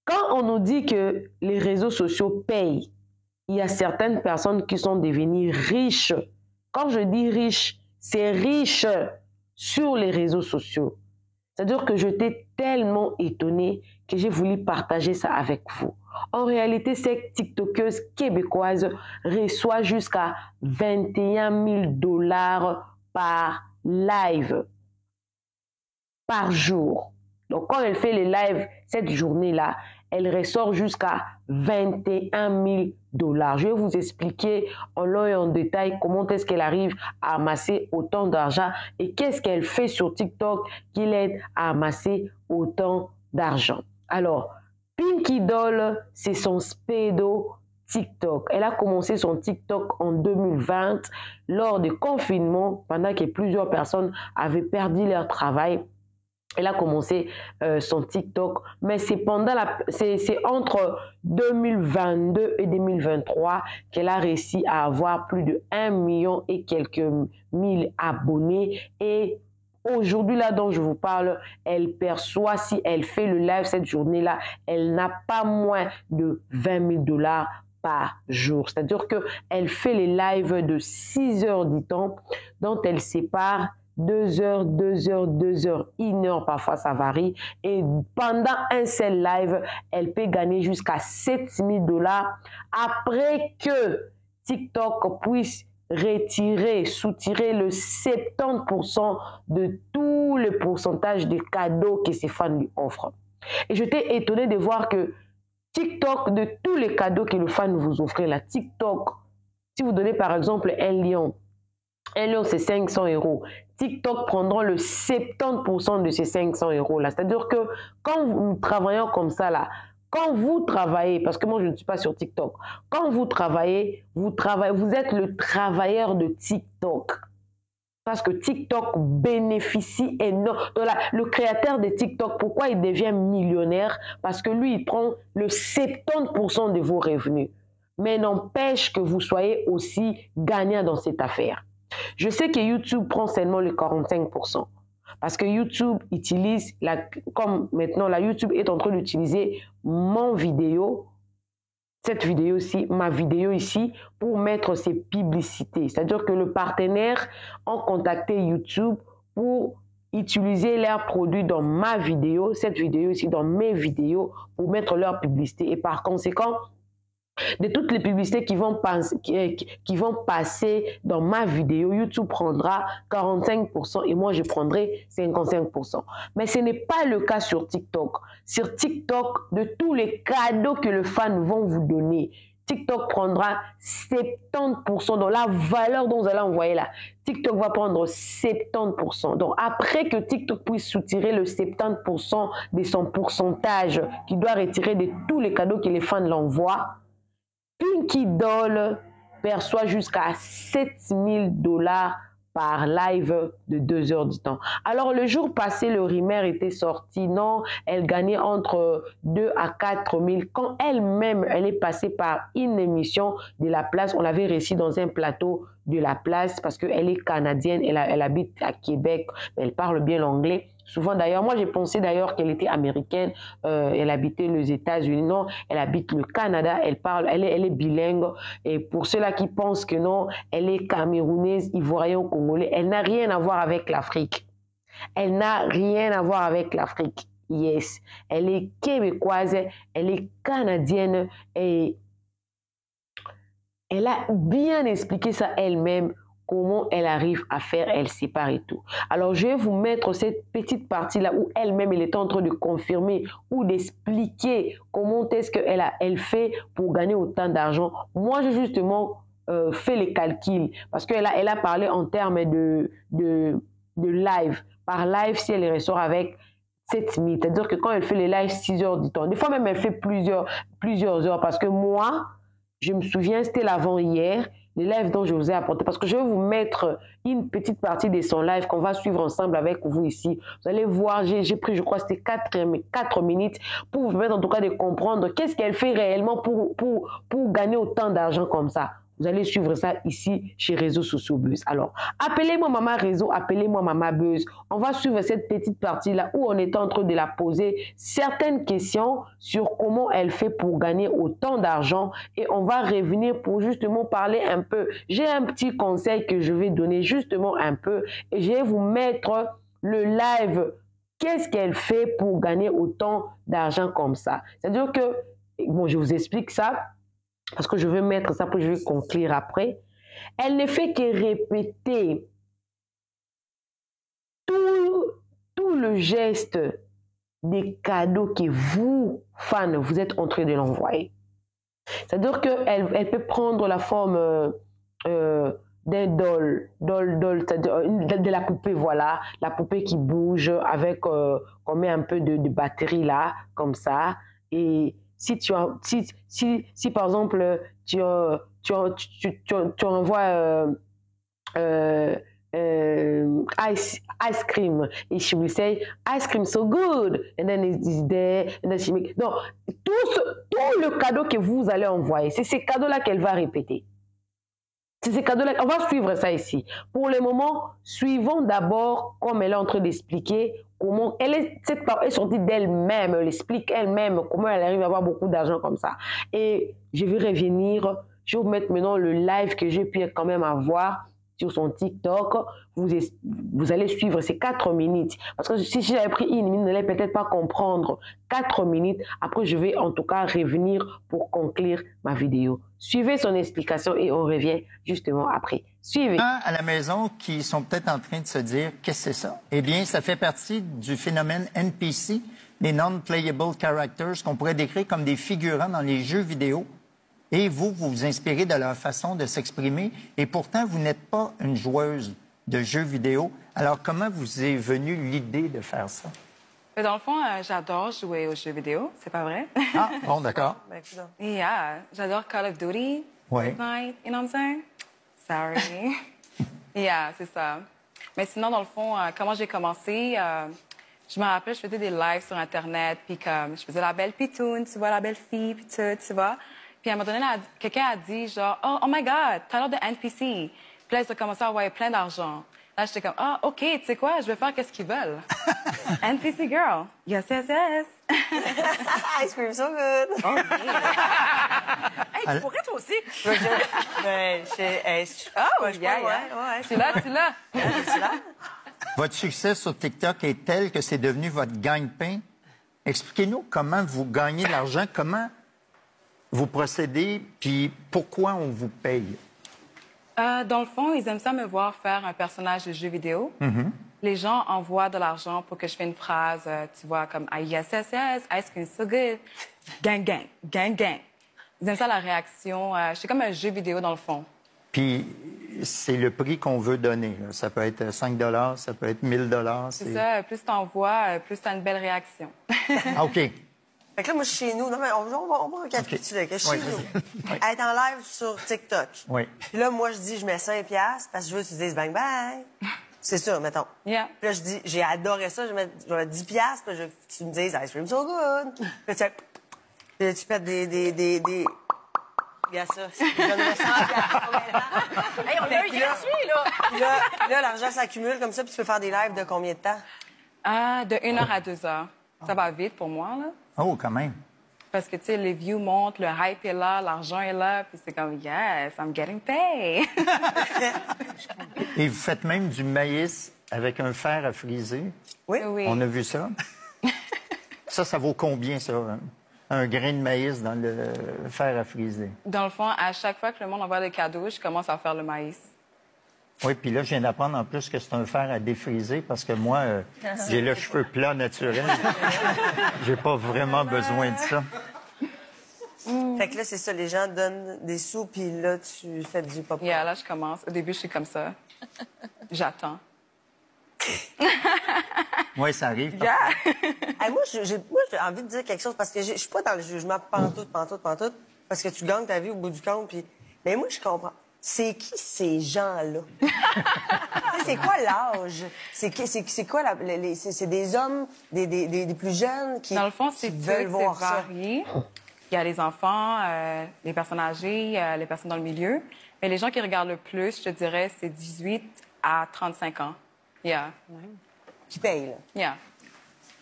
Quand on nous dit que les réseaux sociaux payent, il y a certaines personnes qui sont devenues riches. Quand je dis riche, c'est riche sur les réseaux sociaux. C'est-à-dire que j'étais tellement étonnée que j'ai voulu partager ça avec vous. En réalité, cette TikTokeuse québécoise reçoit jusqu'à 21 000 $ par live, par jour. Donc, quand elle fait les lives cette journée-là, elle ressort jusqu'à 21 000 $. Je vais vous expliquer en long et en détail comment est-ce qu'elle arrive à amasser autant d'argent et qu'est-ce qu'elle fait sur TikTok qui l'aide à amasser autant d'argent. Alors, Pinky Doll, c'est son spédo TikTok. Elle a commencé son TikTok en 2020 lors du confinement, pendant que plusieurs personnes avaient perdu leur travail. Elle a commencé son TikTok, mais c'est entre 2022 et 2023 qu'elle a réussi à avoir plus de 1 million et quelques mille abonnés. Et aujourd'hui, là dont je vous parle, elle perçoit, si elle fait le live cette journée-là, elle n'a pas moins de 20 000 $ par jour. C'est-à-dire qu'elle fait les lives de 6 heures du temps, dont elle sépare 2 heures, 2 heures, 2 heures, 1 heure, parfois ça varie. Et pendant un seul live, elle peut gagner jusqu'à 7 000 $ après que TikTok puisse soutirer le 70% de tout le pourcentage des cadeaux que ses fans lui offrent. Et j'étais étonnée de voir que TikTok, de tous les cadeaux que le fan vous offre, la TikTok, si vous donnez par exemple un lion, c'est 500 €. TikTok prendra le 70% de ces 500 € là. C'est-à-dire que quand nous travaillons comme ça là, quand vous travaillez, parce que moi je ne suis pas sur TikTok, quand vous travaillez, vous êtes le travailleur de TikTok. Parce que TikTok bénéficie énormément. Le créateur de TikTok, pourquoi il devient millionnaire? Parce que lui, il prend le 70% de vos revenus. Mais n'empêche que vous soyez aussi gagnant dans cette affaire. Je sais que YouTube prend seulement le 45%. Parce que YouTube utilise, comme maintenant, YouTube est en train d'utiliser mon vidéo, cette vidéo-ci, ma vidéo ici, pour mettre ses publicités. C'est-à-dire que le partenaire a contacté YouTube pour utiliser leurs produits dans ma vidéo, cette vidéo ici, dans mes vidéos, pour mettre leur publicité. Et par conséquent, de toutes les publicités qui vont passer dans ma vidéo, YouTube prendra 45% et moi je prendrai 55%. Mais ce n'est pas le cas sur TikTok. Sur TikTok, de tous les cadeaux que les fans vont vous donner, TikTok prendra 70%. Donc la valeur dont vous allez envoyer là, TikTok va prendre 70%. Donc après que TikTok puisse soutirer le 70% de son pourcentage qu'il doit retirer de tous les cadeaux que les fans l'envoient, Pinky Doll perçoit jusqu'à 7 000 $ par live de 2 heures du temps. Alors, le jour passé, le rumeur était sorti. Non, elle gagnait entre 2 à 4 000. Quand elle-même, elle est passée par une émission de La Place, on l'avait réussi dans un plateau de La Place parce qu'elle est canadienne, elle habite à Québec, elle parle bien l'anglais. Souvent d'ailleurs, moi j'ai pensé d'ailleurs qu'elle était américaine, elle habitait les États-Unis. Non, elle habite le Canada, elle est bilingue. Et pour ceux-là qui pensent que non, elle est camerounaise, ivoirienne, congolais, elle n'a rien à voir avec l'Afrique. Elle n'a rien à voir avec l'Afrique. Yes, elle est québécoise, elle est canadienne et elle a bien expliqué ça elle-même, comment elle arrive à faire, elle sépare et tout. Alors, je vais vous mettre cette petite partie-là où elle-même, elle est en train de confirmer ou d'expliquer comment est-ce qu'elle fait pour gagner autant d'argent. Moi, j'ai justement fait les calculs parce qu'elle a parlé en termes de live. Par live, si elle ressort avec 7 000, c'est-à-dire que quand elle fait les lives 6 heures du temps, des fois même elle fait plusieurs heures parce que moi, je me souviens, c'était l'avant-hier, les lives dont je vous ai apporté, parce que je vais vous mettre une petite partie de son live qu'on va suivre ensemble avec vous ici. Vous allez voir, j'ai pris, je crois, c'était 4 minutes pour vous permettre en tout cas de comprendre qu'est-ce qu'elle fait réellement pour gagner autant d'argent comme ça. vous allez suivre ça ici chez Réseaux sociaux Buzz. Alors, appelez-moi Maman Réseau, appelez-moi Maman Buzz. On va suivre cette petite partie-là où on est en train de la poser certaines questions sur comment elle fait pour gagner autant d'argent et on va revenir pour justement parler un peu. J'ai un petit conseil que je vais donner justement un peu et je vais vous mettre le live. Qu'est-ce qu'elle fait pour gagner autant d'argent comme ça? C'est-à-dire que, bon, je vous explique ça parce que je veux mettre ça, puis je vais conclure après. Elle ne fait que répéter tout le geste des cadeaux que vous, fans, vous êtes en train de l'envoyer. C'est-à-dire qu'elle peut prendre la forme d'un de la poupée, voilà, la poupée qui bouge avec, on met un peu de batterie là, comme ça, et si par exemple tu envoies ice cream, and she will say ice cream so good, and then it's there, and then she make... Donc tout le cadeau que vous allez envoyer, c'est ces cadeaux là qu'elle va répéter. C'est ces cadeaux-là, on va suivre ça ici. Pour le moment, suivons d'abord, comme elle est en train d'expliquer, comment cette part est sortie d'elle-même, elle explique elle-même comment elle arrive à avoir beaucoup d'argent comme ça. Et je vais revenir, je vais vous mettre maintenant le live que j'ai pu quand même avoir sur son TikTok. Vous allez suivre ces 4 minutes. Parce que si j'avais pris 1 minute, vous n'allez peut-être pas comprendre 4 minutes. Après, je vais en tout cas revenir pour conclure ma vidéo. Suivez son explication et on revient justement après. Suivez. À la maison qui sont peut-être en train de se dire « Qu'est-ce que c'est ça? » Eh bien, ça fait partie du phénomène NPC, les Non-Playable Characters, qu'on pourrait décrire comme des figurants dans les jeux vidéo. Et vous vous inspirez de leur façon de s'exprimer. Et pourtant, vous n'êtes pas une joueuse de jeux vidéo. Alors, comment vous est venue l'idée de faire ça? Dans le fond, j'adore jouer aux jeux vidéo, c'est pas vrai? Ah, bon, d'accord. Yeah, j'adore Call of Duty, Fortnite, you know what I'm saying? Sorry. Yeah, c'est ça. Mais sinon, dans le fond, comment j'ai commencé, je me rappelle, je faisais des lives sur Internet, puis comme je faisais la belle pitoune, tu vois, la belle fille, puis tout, tu vois. Puis à un moment donné, quelqu'un a dit genre, oh my God, t'as l'air de NPC. Puis là, ils ont commencé à envoyer plein d'argent. Là, j'étais comme, ah, OK, tu sais quoi, je vais faire qu'est-ce qu'ils veulent. NPC girl. Yes, yes, yes. Ice cream so good. Oh, yeah. Hey, tu pourrais toi aussi. Oh, yeah, yeah. Tu l'as. Votre succès sur TikTok est tel que c'est devenu votre gagne-pain. Expliquez-nous comment vous gagnez de l'argent, comment vous procédez, puis pourquoi on vous paye. Dans le fond, ils aiment ça me voir faire un personnage de jeu vidéo. Les gens envoient de l'argent pour que je fasse une phrase, tu vois, comme ah, yes, yes, yes, ice cream so good, gang, gang, gang, gang. Ils aiment ça la réaction. C'est comme un jeu vidéo dans le fond. Puis c'est le prix qu'on veut donner. Là. Ça peut être 5 $, ça peut être 1 000 $. C'est ça. Plus t'envoies, plus t'as une belle réaction. Ah, OK. Fait que là, moi, je suis chez nous. Non, mais on va récapituler. Okay. Je suis chez nous. Elle est en live sur TikTok. Oui. Puis là, moi, je dis, je mets 5$ parce que je veux que tu dises bang bang. C'est ça, mettons. Yeah. Puis là, je dis, j'ai adoré ça, je vais mettre 10$, puis là, tu me dises, ice cream so good. Puis là, tu pètes des... Regarde ça. Je donnerais 100$. Hey, on a eu gratuit, là! Puis là, l'argent s'accumule comme ça, puis tu peux faire des lives de combien de temps? De 1 heure à 2 heures. Ça va vite pour moi, là. Oh, quand même. Parce que, tu sais, les views montent, le hype est là, l'argent est là, puis c'est comme, yes, I'm getting paid. Et vous faites même du maïs avec un fer à friser. Oui. Oui. On a vu ça. Ça vaut combien, ça? Un grain de maïs dans le fer à friser? Dans le fond, à chaque fois que le monde envoie des cadeaux, je commence à faire le maïs. Oui, puis là, je viens d'apprendre en plus que c'est un fer à défriser parce que moi, j'ai le cheveu plat naturel. J'ai pas vraiment besoin de ça. Fait que là, c'est ça, les gens donnent des sous, puis là, tu fais du pop-up. Yeah, là, je commence. Au début, je suis comme ça. J'attends. Oui, ça arrive. Yeah. Hey, moi, j'ai envie de dire quelque chose parce que je suis pas dans le jugement pantoute, parce que tu gagnes ta vie au bout du compte, puis... Mais moi, je comprends. C'est qui ces gens-là? C'est quoi l'âge? C'est quoi c'est des hommes, des plus jeunes qui Dans le fond, c'est veulent voir ça? varié. il y a les enfants, les personnes âgées, les personnes dans le milieu. Mais les gens qui regardent le plus, je te dirais, c'est 18 à 35 ans. Yeah. Qui paye, là. Yeah.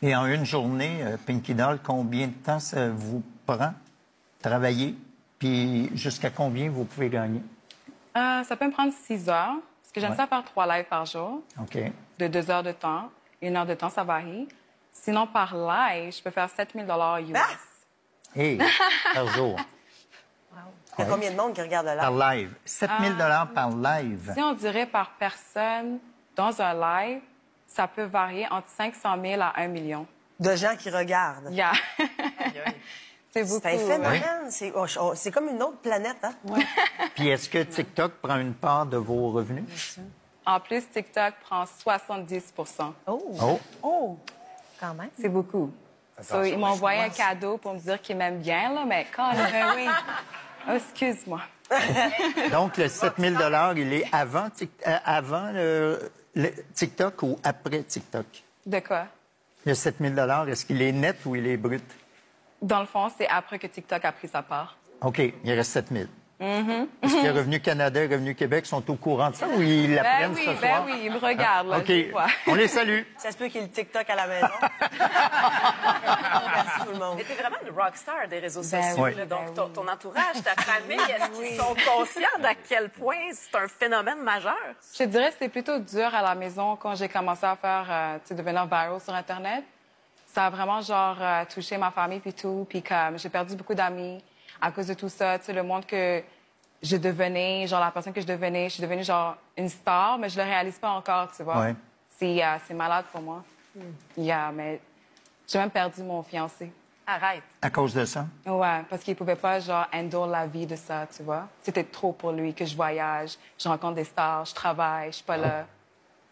Et en une journée, Pinky Doll, combien de temps ça vous prend travailler? Puis jusqu'à combien vous pouvez gagner? Ça peut me prendre 6 heures, parce que j'aime ça faire 3 lives par jour, OK. de 2 heures de temps. 1 heure de temps, ça varie. Sinon, par live, je peux faire 7 000 US. Ah! Hey, par jour. Il y a combien de monde qui regarde le live? Par live. 7 000 par live. Si on dirait par personne, dans un live, ça peut varier entre 500 000 à 1 million. De gens qui regardent. Yeah. C'est beaucoup. C'est un phénomène. C'est comme une autre planète, hein? Puis est-ce que TikTok prend une part de vos revenus? En plus, TikTok prend 70 Oh! Oh! Quand même. C'est beaucoup. So, ils m'ont envoyé un cadeau pour me dire qu'ils m'aiment bien, là, mais quand même, oui. Oh, excuse-moi. Donc, le 7 000 il est avant, le TikTok ou après TikTok? De quoi? Le 7 000 est-ce qu'il est net ou il est brut? Dans le fond, c'est après que TikTok a pris sa part. OK, il reste 7 000. Est-ce que Revenu Canada et Revenu Québec sont au courant de ça ou ils l'apprennent ce soir? Ben oui, ils me regardent, là, OK, je vois. on les salue. Ça se peut qu'il y ait le TikTok à la maison. Merci tout le monde. Mais t'es vraiment une rockstar des réseaux Ben sociaux. oui, là. Donc, ben ton entourage, ta famille, est-ce qu'ils sont conscients d'à quel point c'est un phénomène majeur? Je te dirais que c'était plutôt dur à la maison quand j'ai commencé à faire, tu sais, devenir viral sur Internet. Ça a vraiment, genre, touché ma famille puis tout. Puis comme j'ai perdu beaucoup d'amis à cause de tout ça. Tu sais, le monde que je devenais, genre, la personne que je suis devenue, genre, une star, mais je le réalise pas encore, tu vois. Ouais. C'est malade pour moi. Yeah, mais j'ai même perdu mon fiancé. Arrête. À cause de ça? Ouais, parce qu'il pouvait pas, genre, handle la vie de ça, tu vois. C'était trop pour lui que je voyage, je rencontre des stars, je travaille, je suis pas là.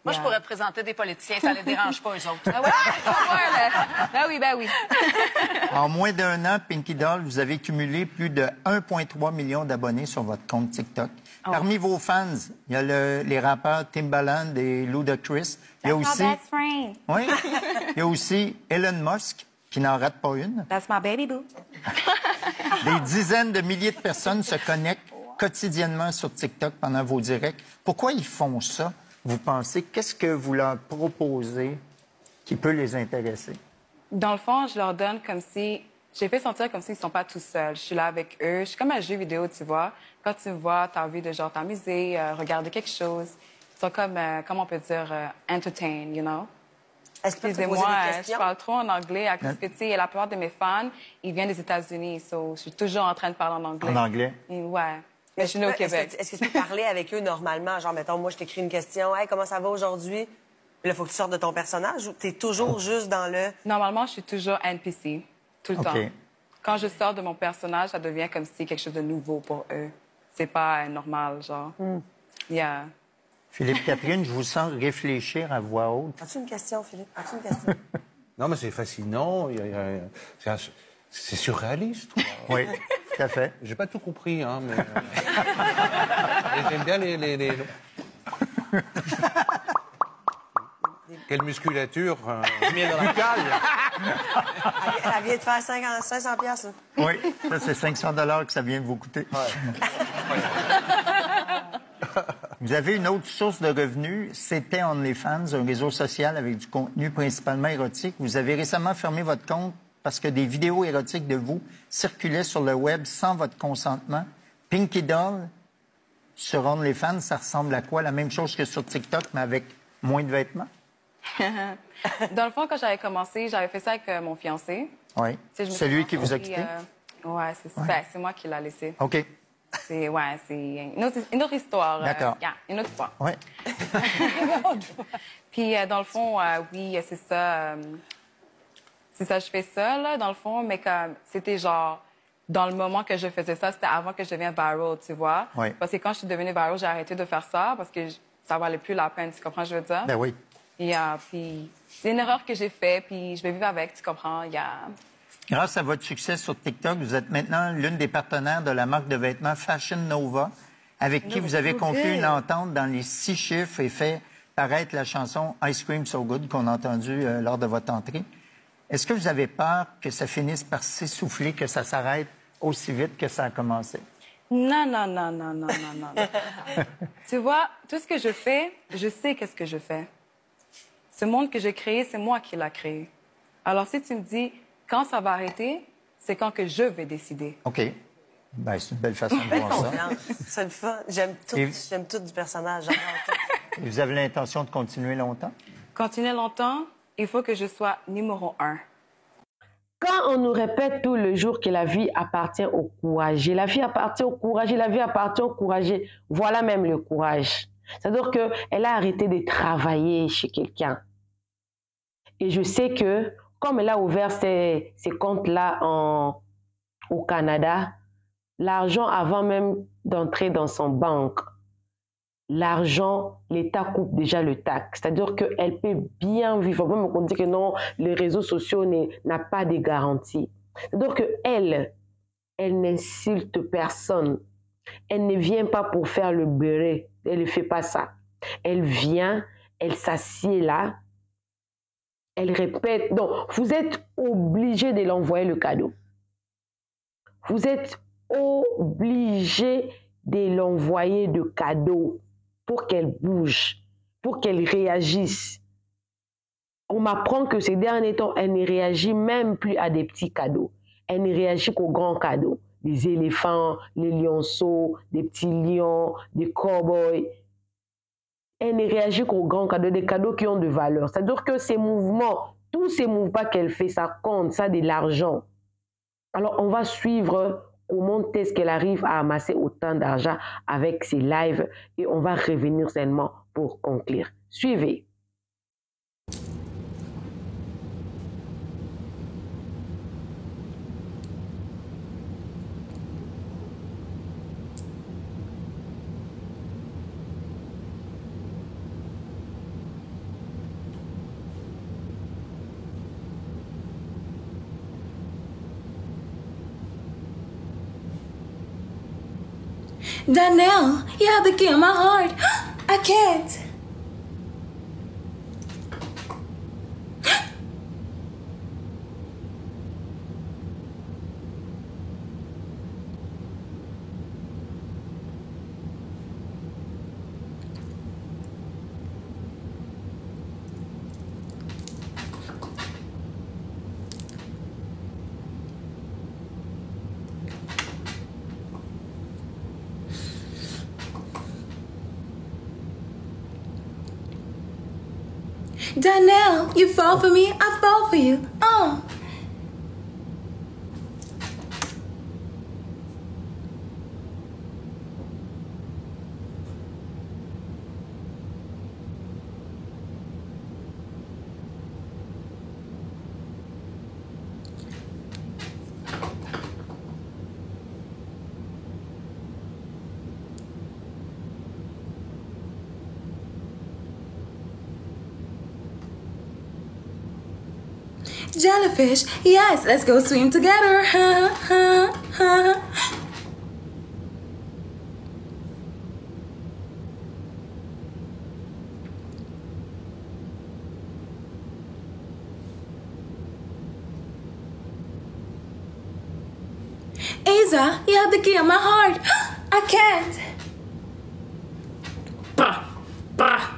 Moi, je pourrais présenter des politiciens, ça les dérange pas, eux autres. Ah ouais? Ben oui, ben oui. En moins d'un an, Pinky Doll, vous avez cumulé plus de 1,3 million d'abonnés sur votre compte TikTok. Parmi vos fans, il y a les rappeurs Timbaland et Ludacris. Il y a aussi... Oui. Il y a aussi Elon Musk, qui n'en rate pas une. That's my baby boo. Des dizaines de milliers de personnes se connectent quotidiennement sur TikTok pendant vos directs. Pourquoi ils font ça, vous pensez? Qu'est-ce que vous leur proposez qui peut les intéresser? Dans le fond, je leur donne comme si... J'ai fait sentir comme s'ils ne sont pas tout seuls. Je suis là avec eux. Je suis comme un jeu vidéo, tu vois. Quand tu me vois, tu as envie de, genre, t'amuser, regarder quelque chose. Ils sont comme, comment on peut dire, entertain, you know? Est-ce que tu peux poser Excusez-moi, des je questions? parle trop en anglais à cause que, tu sais, la plupart de mes fans, ils viennent des États-Unis. So, je suis toujours en train de parler en anglais. En anglais? Et ouais. Mais je suis née au Québec. Est-ce que tu peux parler avec eux normalement? Genre, mettons, moi, je t'écris une question. Hey, comment ça va aujourd'hui? Puis là, il faut que tu sortes de ton personnage ou t'es toujours juste dans le... Normalement, je suis toujours NPC, tout le OK. temps. Quand je sors de mon personnage, ça devient comme si quelque chose de nouveau pour eux. C'est pas normal, genre. Yeah. Philippe Catherine, je vous sens réfléchir à voix haute. As-tu une question, Philippe? As-tu une question? Non, mais c'est fascinant. C'est surréaliste. Quoi. Oui, tout à fait. J'ai pas tout compris, hein, mais j'aime bien les... Quelle musculature buccale. Elle vient de faire 500 piastres, là. Oui, ça, c'est 500 que ça vient de vous coûter. Vous avez une autre source de revenus, c'était OnlyFans, un réseau social avec du contenu principalement érotique. Vous avez récemment fermé votre compte parce que des vidéos érotiques de vous circulaient sur le web sans votre consentement. Pinky Doll, sur OnlyFans, ça ressemble à quoi? La même chose que sur TikTok, mais avec moins de vêtements? Dans le fond, quand j'avais commencé, j'avais fait ça avec mon fiancé. Oui. Tu sais, je me C'est suis lui qui vous a lancée, quitté? Ouais, c'est moi qui l'ai laissé. OK. C'est une autre histoire. D'accord. Une autre fois. Oui. Puis, dans le fond, oui, c'est ça. C'est ça, je fais ça, là, dans le fond, mais comme c'était genre... Dans le moment que je faisais ça, c'était avant que je devienne viral, tu vois? Oui. Parce que quand je suis devenue viral, j'ai arrêté de faire ça parce que ça valait plus la peine, tu comprends ce que je veux dire? Ben oui. Et puis, c'est une erreur que j'ai faite, puis je vais vivre avec, tu comprends? Grâce à votre succès sur TikTok, vous êtes maintenant l'une des partenaires de la marque de vêtements Fashion Nova, avec qui vous avez conclu une entente dans les 6 chiffres et fait paraître la chanson Ice Cream So Good qu'on a entendue lors de votre entrée. Est-ce que vous avez peur que ça finisse par s'essouffler, que ça s'arrête aussi vite que ça a commencé? Non, non, non, non, non, non, non. Tu vois, tout ce que je fais, je sais qu'est-ce que je fais. Ce monde que j'ai créé, c'est moi qui l'ai créé. Alors, si tu me dis quand ça va arrêter, c'est quand que je vais décider. OK. Ben, c'est une belle façon de voir ça. C'est le fun. J'aime tout du personnage. J'adore tout. Et vous avez l'intention de continuer longtemps? Continuer longtemps, il faut que je sois numéro 1. Quand on nous répète tout le jour que la vie appartient au courageux, la vie appartient au courageux, la vie appartient au courageux, voilà même le courage. C'est-à-dire qu'elle a arrêté de travailler chez quelqu'un. Et je sais que, comme elle a ouvert ces comptes-là au Canada, l'argent, avant même d'entrer dans son banque, l'argent, l'État coupe déjà le taxe. C'est-à-dire qu'elle peut bien vivre. Même on dit que non, les réseaux sociaux n'ont pas de garantie. C'est-à-dire qu'elle n'insulte personne. Elle ne vient pas pour faire le béret. Elle ne fait pas ça. Elle vient, elle s'assied là, elle répète. Donc, vous êtes obligé de l'envoyer le cadeau. Vous êtes obligé de l'envoyer de cadeau pour qu'elle bouge, pour qu'elle réagisse. On m'apprend que ces derniers temps, elle ne réagit même plus à des petits cadeaux. Elle ne réagit qu'aux grands cadeaux. Des éléphants, les lionceaux, des petits lions, des cow-boys. Elle ne réagit qu'aux grands cadeaux, des cadeaux qui ont de valeur. C'est-à-dire que ces mouvements, tous ces mouvements qu'elle fait, ça compte, ça a de l'argent. Alors, on va suivre comment est-ce qu'elle arrive à amasser autant d'argent avec ses lives et on va revenir seulement pour conclure. Suivez. Donnell, you have the key in my heart. I can't. Donnell, you fall for me, I fall for you. Jellyfish, yes, let's go swim together. Asa, you have the key on my heart. I can't. Bah, bah.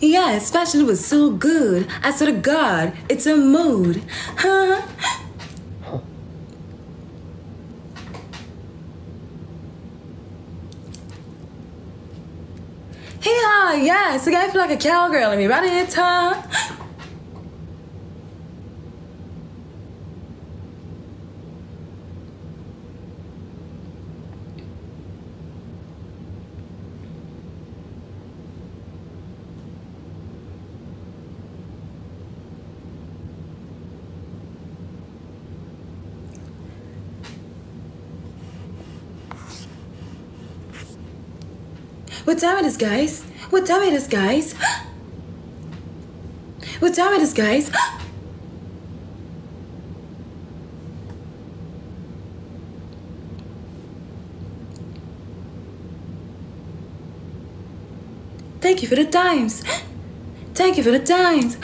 Yes, fashion was so good. I swear to God, it's a mood. yes, I feel like a cowgirl in me right in time. What time it is, guys? What time it is, guys? What time it is, guys? Thank you for the times. Thank you for the times.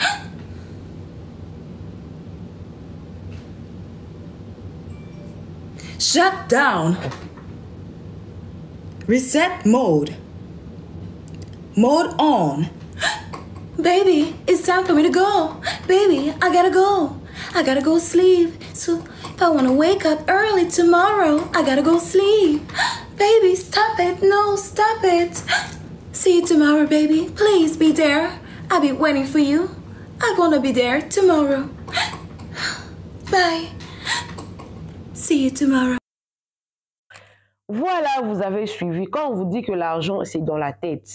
Shut down. Reset mode. Mode on. Baby, it's time for me to go. Baby, I gotta go. I gotta go sleep. So if I wanna wake up early tomorrow, I gotta go sleep. Baby, stop it. No, stop it. See you tomorrow, baby. Please be there. I'll be waiting for you. I'm gonna be there tomorrow. Bye. See you tomorrow. Voilà, vous avez suivi. Quand on vous dit que l'argent, c'est dans la tête,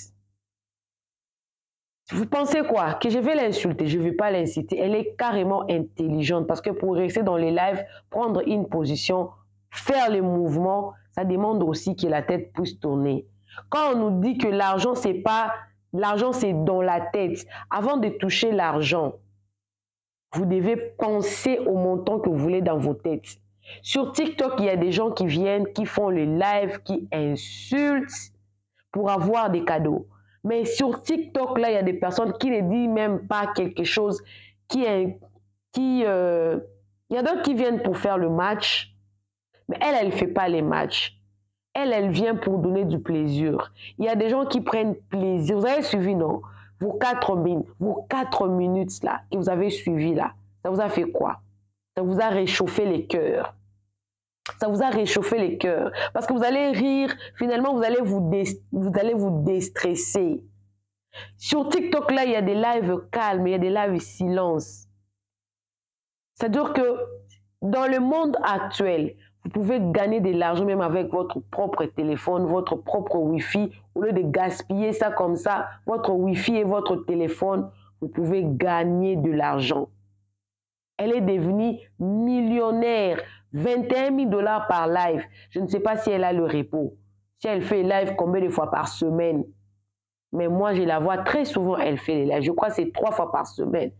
vous pensez quoi? Que je vais l'insulter? Je ne vais pas l'inciter. Elle est carrément intelligente parce que pour rester dans les lives, prendre une position, faire les mouvements, ça demande aussi que la tête puisse tourner. Quand on nous dit que l'argent, c'est pas... L'argent, c'est dans la tête. Avant de toucher l'argent, vous devez penser au montant que vous voulez dans vos têtes. Sur TikTok, il y a des gens qui viennent, qui font les lives, qui insultent pour avoir des cadeaux. Mais sur TikTok, là, il y a des personnes qui ne disent même pas quelque chose il y a d'autres qui viennent pour faire le match, mais elle ne fait pas les matchs. Elle vient pour donner du plaisir. Il y a des gens qui prennent plaisir. Vous avez suivi, non? Vos 4 minutes là, que vous avez suivi là, ça vous a fait quoi? Ça vous a réchauffé les cœurs. Ça vous a réchauffé les cœurs. Parce que vous allez rire, finalement, vous allez vous déstresser. Sur TikTok, là, il y a des lives calmes, il y a des lives silence. C'est-à-dire que dans le monde actuel, vous pouvez gagner de l'argent même avec votre propre téléphone, votre propre Wi-Fi. Au lieu de gaspiller ça comme ça, votre Wi-Fi et votre téléphone, vous pouvez gagner de l'argent. Elle est devenue millionnaire. 21 000 $ par live. Je ne sais pas si elle a le repos. Si elle fait live combien de fois par semaine. Mais moi, je la vois très souvent, elle fait les lives. Je crois que c'est 3 fois par semaine.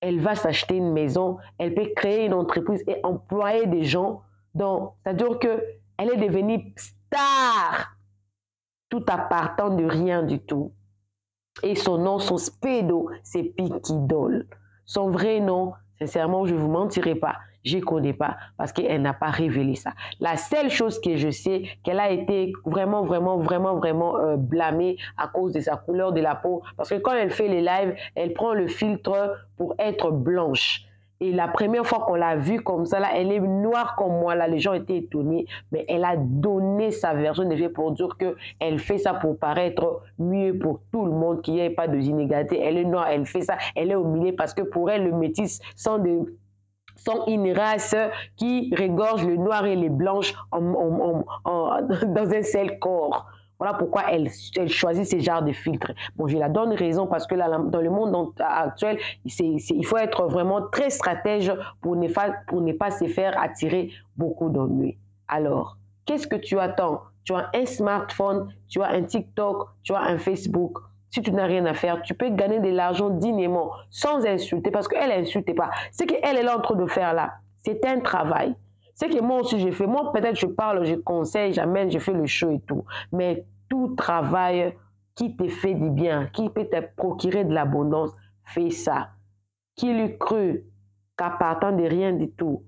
Elle va s'acheter une maison. Elle peut créer une entreprise et employer des gens. C'est-à-dire qu'elle est devenue star. Tout à partant de rien du tout. Et son nom, son spédo, c'est Picky Doll. Son vrai nom, sincèrement, je ne vous mentirai pas. Je ne connais pas parce qu'elle n'a pas révélé ça. La seule chose que je sais, qu'elle a été vraiment blâmée à cause de sa couleur de la peau. Parce que quand elle fait les lives, elle prend le filtre pour être blanche. Et la première fois qu'on l'a vue comme ça, là, elle est noire comme moi. Là, les gens étaient étonnés. Mais elle a donné sa version de vie pour dire qu'elle fait ça pour paraître mieux pour tout le monde, qu'il n'y ait pas d'inégalité. Elle est noire, elle fait ça, elle est au milieu parce que pour elle, le métis sont une race qui regorge le noir et les blanches dans un seul corps. Voilà pourquoi elle choisit ce genre de filtre. Bon, je la donne raison parce que là, dans le monde actuel, il faut être vraiment très stratège pour ne pas se faire attirer beaucoup d'ennuis. Alors, qu'est-ce que tu attends? Tu as un smartphone, tu as un TikTok, tu as un Facebook. Si tu n'as rien à faire, tu peux gagner de l'argent dignement, sans insulter, parce qu'elle n'insulte pas. Ce qu'elle est en train de faire là, c'est un travail. Ce que moi aussi j'ai fait, moi peut-être je parle, je conseille, j'amène, je fais le show et tout. Mais tout travail qui te fait du bien, qui peut te procurer de l'abondance, fais ça. Qui l'eût cru qu'à partant de rien du tout,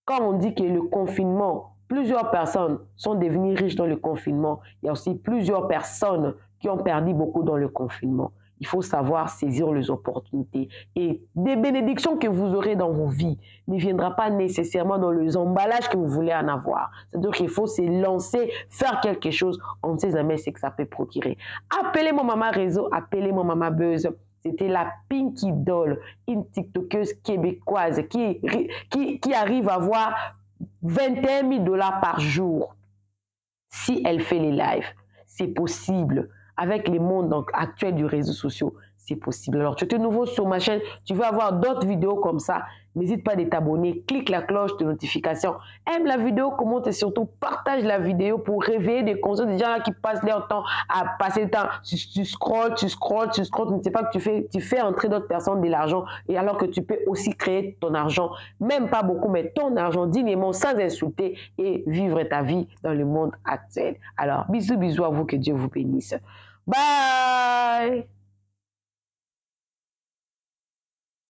quand on dit que le confinement, plusieurs personnes sont devenues riches dans le confinement, il y a aussi plusieurs personnes qui ont perdu beaucoup dans le confinement. il faut savoir saisir les opportunités. Et des bénédictions que vous aurez dans vos vies ne viendront pas nécessairement dans les emballages que vous voulez en avoir. C'est-à-dire qu'il faut se lancer, faire quelque chose. On ne sait jamais ce que ça peut procurer. Appelez-moi Maman Réseau, appelez-moi Maman Buzz. C'était la Pinky Doll, une TikTokeuse québécoise qui arrive à avoir 21 000 $ par jour. Si elle fait les lives, c'est possible. Avec les mondes actuels du réseau social, c'est possible. Alors, tu es nouveau sur ma chaîne, tu veux avoir d'autres vidéos comme ça, n'hésite pas à t'abonner, clique la cloche de notification, aime la vidéo, commente et surtout partage la vidéo pour réveiller des consciences des gens là qui passent leur temps à passer le temps. Tu scrolles, tu ne sais pas que tu fais entrer d'autres personnes de l'argent et alors que tu peux aussi créer ton argent, même pas beaucoup, mais ton argent dignement, sans insulter et vivre ta vie dans le monde actuel. Alors, bisous à vous, que Dieu vous bénisse. Bye!